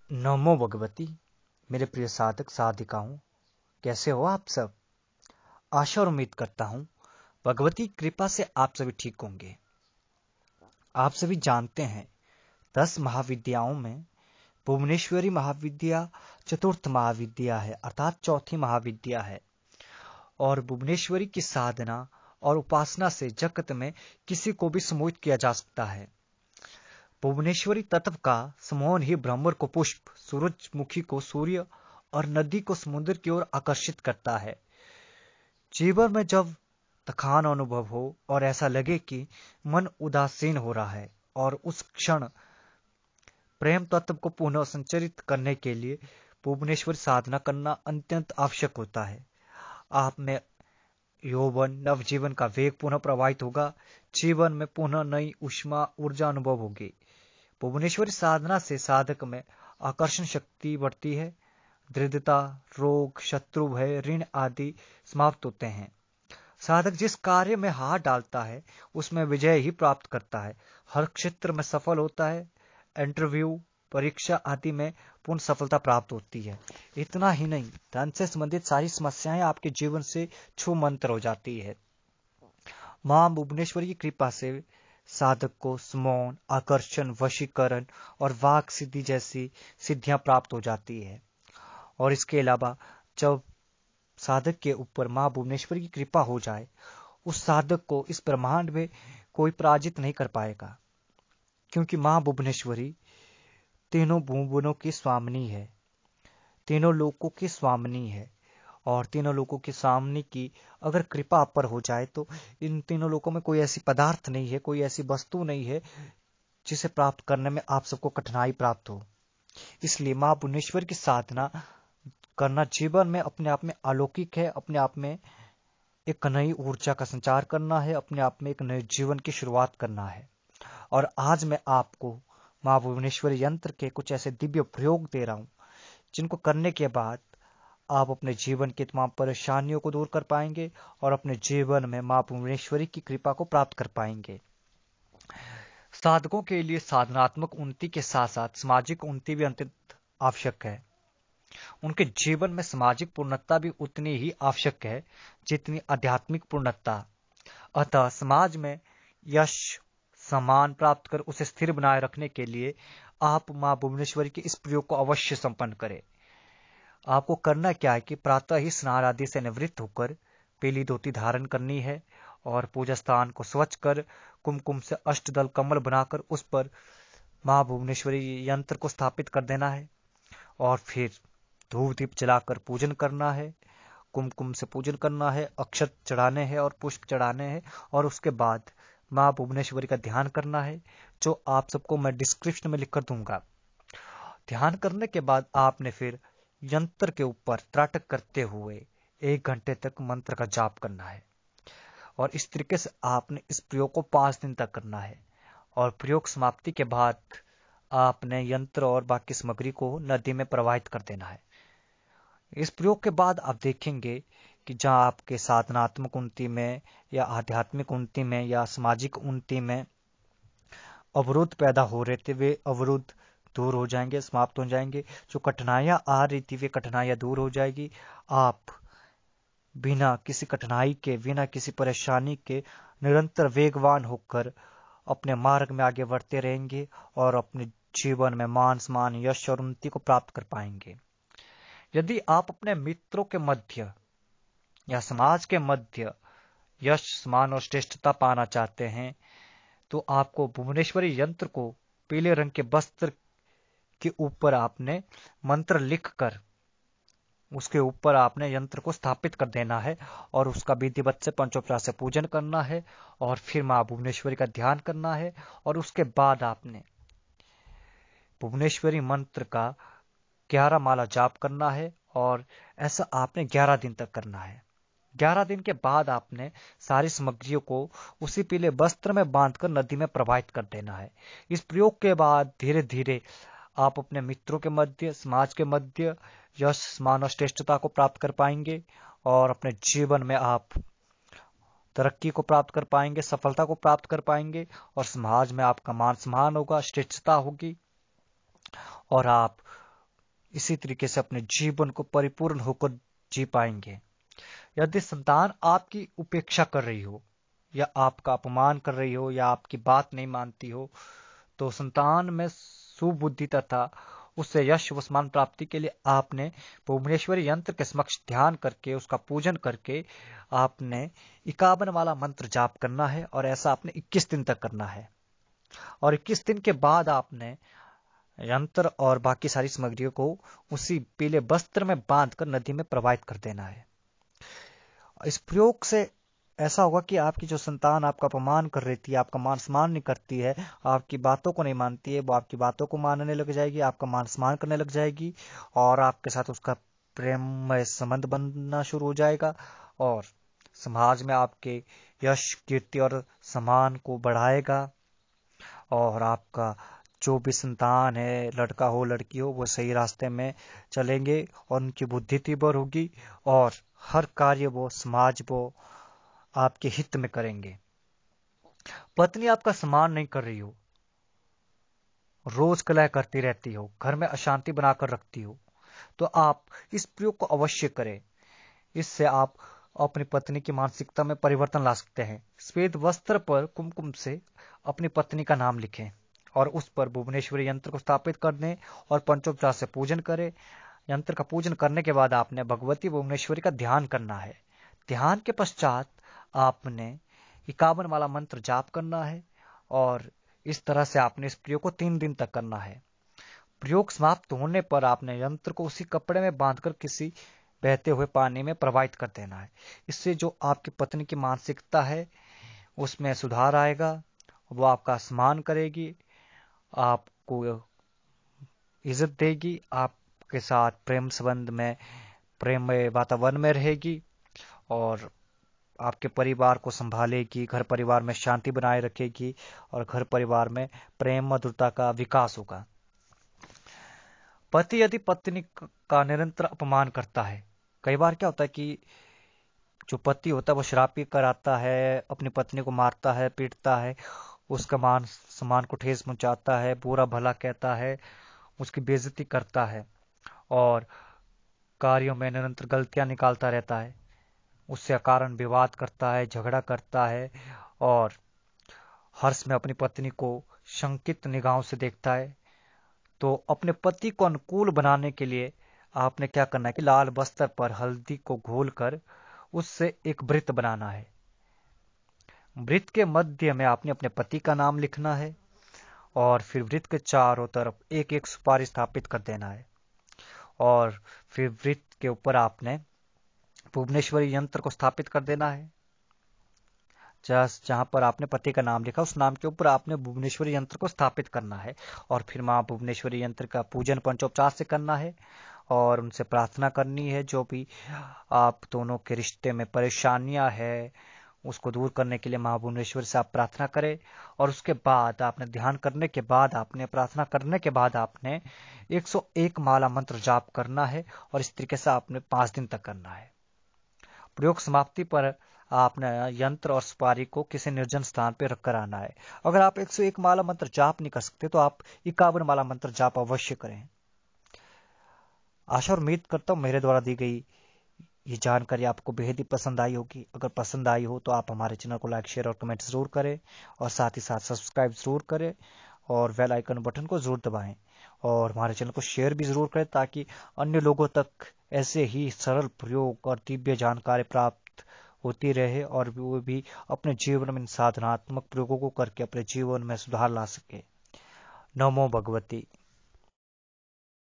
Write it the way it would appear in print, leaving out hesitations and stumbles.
नमो भगवती। मेरे प्रिय साधक साधिकाओं, कैसे हो आप सब? आशा और उम्मीद करता हूं भगवती की कृपा से आप सभी ठीक होंगे। आप सभी जानते हैं 10 महाविद्याओं में भुवनेश्वरी महाविद्या चतुर्थ महाविद्या है, अर्थात चौथी महाविद्या है। और भुवनेश्वरी की साधना और उपासना से जगत में किसी को भी सम्मोहित किया जा सकता है। भुवनेश्वरी तत्व का सम्मोहन ही ब्रह्म को पुष्प, सूरजमुखी को सूर्य और नदी को समुद्र की ओर आकर्षित करता है। जीवन में जब थकान अनुभव हो और ऐसा लगे कि मन उदासीन हो रहा है, और उस क्षण प्रेम तत्व को पुनः संचरित करने के लिए भुवनेश्वरी साधना करना अत्यंत आवश्यक होता है। आप में यौवन नवजीवन का वेग पुनः प्रवाहित होगा, जीवन में पुनः नई ऊष्मा ऊर्जा अनुभव होगी। भुवनेश्वरी साधना से साधक में आकर्षण शक्ति बढ़ती है, दृढ़ता, रोग, शत्रु भय, ऋण आदि समाप्त होते हैं। साधक जिस कार्य में हाथ डालता है उसमें विजय ही प्राप्त करता है, हर क्षेत्र में सफल होता है, इंटरव्यू, परीक्षा आदि में पूर्ण सफलता प्राप्त होती है। इतना ही नहीं, धन से संबंधित सारी समस्याएं आपके जीवन से छू मंतर हो जाती है। मां भुवनेश्वरी की कृपा से साधक को स्मौन, आकर्षण, वशीकरण और वाक सिद्धि जैसी सिद्धियां प्राप्त हो जाती है। और इसके अलावा जब साधक के ऊपर मां भुवनेश्वरी की कृपा हो जाए, उस साधक को इस ब्रह्मांड में कोई पराजित नहीं कर पाएगा, क्योंकि मां भुवनेश्वरी तीनों भुवनों की स्वामिनी है, तीनों लोकों की स्वामिनी है। और तीनों लोकों की स्वामिनी की अगर कृपा पर हो जाए तो इन तीनों लोकों में कोई ऐसी पदार्थ नहीं है, कोई ऐसी वस्तु नहीं है जिसे प्राप्त करने में आप सबको कठिनाई प्राप्त हो। इसलिए मां भुवनेश्वर की साधना करना जीवन में अपने आप में अलौकिक है, अपने आप में एक नई ऊर्जा का संचार करना है, अपने आप में एक नए जीवन की शुरुआत करना है। और आज मैं आपको मां भुवनेश्वरी यंत्र के कुछ ऐसे दिव्य प्रयोग दे रहा हूं, जिनको करने के बाद आप अपने जीवन की तमाम परेशानियों को दूर कर पाएंगे और अपने जीवन में मां भुवनेश्वरी की कृपा को प्राप्त कर पाएंगे। साधकों के लिए साधनात्मक उन्नति के साथ साथ सामाजिक उन्नति भी अत्यंत आवश्यक है। उनके जीवन में सामाजिक पूर्णता भी उतनी ही आवश्यक है जितनी आध्यात्मिक पूर्णता। अतः समाज में यश सम्मान प्राप्त कर उसे स्थिर बनाए रखने के लिए आप मां भुवनेश्वरी के इस प्रयोग को अवश्य संपन्न करें। आपको करना क्या है कि प्रातः ही स्नान आदि से निवृत्त होकर पीली धोती धारण करनी है और पूजा स्थान को स्वच्छ कर कुमकुम से अष्टदल कमल बनाकर उस पर मां भुवनेश्वरी यंत्र को स्थापित कर देना है। और फिर धूप दीप जलाकर पूजन करना है, कुमकुम से पूजन करना है, अक्षत चढ़ाने हैं और पुष्प चढ़ाने हैं। और उसके बाद मां भुवनेश्वरी का ध्यान करना है, जो आप सबको मैं डिस्क्रिप्शन में लिख कर दूंगा। ध्यान करने के बाद आपने फिर यंत्र के ऊपर त्राटक करते हुए 1 घंटे तक मंत्र का जाप करना है। और इस तरीके से आपने इस प्रयोग को 5 दिन तक करना है। और प्रयोग समाप्ति के बाद आपने यंत्र और बाकी सामग्री को नदी में प्रवाहित कर देना है। इस प्रयोग के बाद आप देखेंगे कि जहां आपके साधनात्मक उन्नति में या आध्यात्मिक उन्नति में या सामाजिक उन्नति में अवरोध पैदा हो रहे थे, वे अवरोध दूर हो जाएंगे, समाप्त हो जाएंगे। जो कठिनाइयां आ रही थी वे कठिनाइयां दूर हो जाएगी। आप बिना किसी कठिनाई के, बिना किसी परेशानी के निरंतर वेगवान होकर अपने मार्ग में आगे बढ़ते रहेंगे और अपने जीवन में मान सम्मान, यश और उन्नति को प्राप्त कर पाएंगे। यदि आप अपने मित्रों के मध्य या समाज के मध्य यश, सम्मान और श्रेष्ठता पाना चाहते हैं तो आपको भुवनेश्वरी यंत्र को पीले रंग के वस्त्र के ऊपर आपने मंत्र लिखकर उसके ऊपर आपने यंत्र को स्थापित कर देना है और उसका विधिवत से पंचोपचार से पूजन करना है। और फिर मां भुवनेश्वरी का ध्यान करना है और उसके बाद आपने भुवनेश्वरी मंत्र का 11 माला जाप करना है। और ऐसा आपने 11 दिन तक करना है। 11 दिन के बाद आपने सारी सामग्रियों को उसी पीले वस्त्र में बांधकर नदी में प्रवाहित कर देना है। इस प्रयोग के बाद धीरे धीरे आप अपने मित्रों के मध्य, समाज के मध्य यश, सम्मान और श्रेष्ठता को प्राप्त कर पाएंगे और अपने जीवन में आप तरक्की को प्राप्त कर पाएंगे, सफलता को प्राप्त कर पाएंगे और समाज में आपका मान सम्मान होगा, श्रेष्ठता होगी और आप इसी तरीके से अपने जीवन को परिपूर्ण होकर जी पाएंगे। यदि संतान आपकी उपेक्षा कर रही हो या आपका अपमान कर रही हो या आपकी बात नहीं मानती हो, तो संतान में सुबुद्धि तथा उससे यश व सम्मान प्राप्ति के लिए आपने भुवनेश्वरी यंत्र के समक्ष ध्यान करके उसका पूजन करके आपने 51 वाला मंत्र जाप करना है। और ऐसा आपने 21 दिन तक करना है। और 21 दिन के बाद आपने यंत्र और बाकी सारी सामग्रियों को उसी पीले वस्त्र में बांधकर नदी में प्रवाहित कर देना है। इस प्रयोग से ऐसा होगा कि आपकी जो संतान आपका अपमान कर रही थी, आपका मान सम्मान नहीं करती है, आपकी बातों को नहीं मानती है, वो आपकी बातों को मानने लग जाएगी, आपका मान सम्मान करने लग जाएगी और आपके साथ उसका प्रेममय संबंध बनना शुरू हो जाएगा और समाज में आपके यश, कीर्ति और सम्मान को बढ़ाएगा। और आपका जो भी संतान है, लड़का हो लड़की हो, वो सही रास्ते में चलेंगे और उनकी बुद्धि तीव्र होगी और हर कार्य वो समाज वो आपके हित में करेंगे। पत्नी आपका सम्मान नहीं कर रही हो, रोज कलह करती रहती हो, घर में अशांति बनाकर रखती हो, तो आप इस प्रयोग को अवश्य करें। इससे आप अपनी पत्नी की मानसिकता में परिवर्तन ला सकते हैं। श्वेत वस्त्र पर कुमकुम से अपनी पत्नी का नाम लिखें और उस पर भुवनेश्वरी यंत्र को स्थापित कर दें और पंचोपचार से पूजन करें। यंत्र का पूजन करने के बाद आपने भगवती भुवनेश्वरी का ध्यान करना है। ध्यान के पश्चात आपने 51 वाला मंत्र जाप करना है और इस तरह से आपने इस प्रयोग को 3 दिन तक करना है। प्रयोग समाप्त होने पर आपने यंत्र को उसी कपड़े में बांधकर किसी बहते हुए पानी में प्रवाहित कर देना है। इससे जो आपकी पत्नी की मानसिकता है उसमें सुधार आएगा, वो आपका सम्मान करेगी, आपको इज्जत देगी, आपके साथ प्रेम संबंध में प्रेममय वातावरण में रहेगी और आपके परिवार को संभालेगी, घर परिवार में शांति बनाए रखेगी और घर परिवार में प्रेम मधुरता का विकास होगा। पति यदि पत्नी का निरंतर अपमान करता है, कई बार क्या होता है कि जो पति होता है वो शराब पी कर आता है, अपनी पत्नी को मारता है, पीटता है, उसका मान सम्मान को ठेस पहुंचाता है, बुरा भला कहता है, उसकी बेइज्जती करता है और कार्यों में निरंतर गलतियां निकालता रहता है, उससे अकारण विवाद करता है, झगड़ा करता है और हर समय अपनी पत्नी को शंकित निगाहों से देखता है। तो अपने पति को अनुकूल बनाने के लिए आपने क्या करना है कि लाल बस्तर पर हल्दी को घोलकर उससे एक वृत्त बनाना है। वृत्त के मध्य में आपने अपने पति का नाम लिखना है और फिर वृत्त के चारों तरफ एक एक सुपारी स्थापित कर देना है और फिर वृत्त के ऊपर आपने भुवनेश्वरी यंत्र को स्थापित कर देना है। जहां पर आपने पति का नाम लिखा उस नाम के ऊपर आपने भुवनेश्वरी यंत्र को स्थापित करना है और फिर मां भुवनेश्वरी यंत्र का पूजन पंचोपचार से करना है और उनसे प्रार्थना करनी है। जो भी आप दोनों के रिश्ते में परेशानियां है उसको दूर करने के लिए मां भुवनेश्वरी से आप प्रार्थना करें और उसके बाद आपने ध्यान करने के बाद आपने प्रार्थना करने के बाद आपने 101 माला मंत्र जाप करना है और इस तरीके से आपने 5 दिन तक करना है। प्रयोग समाप्ति पर आपने यंत्र और सुपारी को किसी निर्जन स्थान पर रखकर आना है। अगर आप 101 माला मंत्र जाप नहीं कर सकते तो आप 51 माला मंत्र जाप अवश्य करें। आशा और उम्मीद करता हूं मेरे द्वारा दी गई ये जानकारी आपको बेहद ही पसंद आई होगी। अगर पसंद आई हो तो आप हमारे चैनल को लाइक, शेयर और कमेंट जरूर करें और साथ ही साथ सब्सक्राइब जरूर करें और बेल आइकन बटन को जरूर दबाएं और हमारे चैनल को शेयर भी जरूर करें ताकि अन्य लोगों तक ऐसे ही सरल प्रयोग और दिव्य जानकारी प्राप्त होती रहे और वो भी अपने जीवन में इन साधनात्मक प्रयोगों को करके अपने जीवन में सुधार ला सके। नमो भगवती।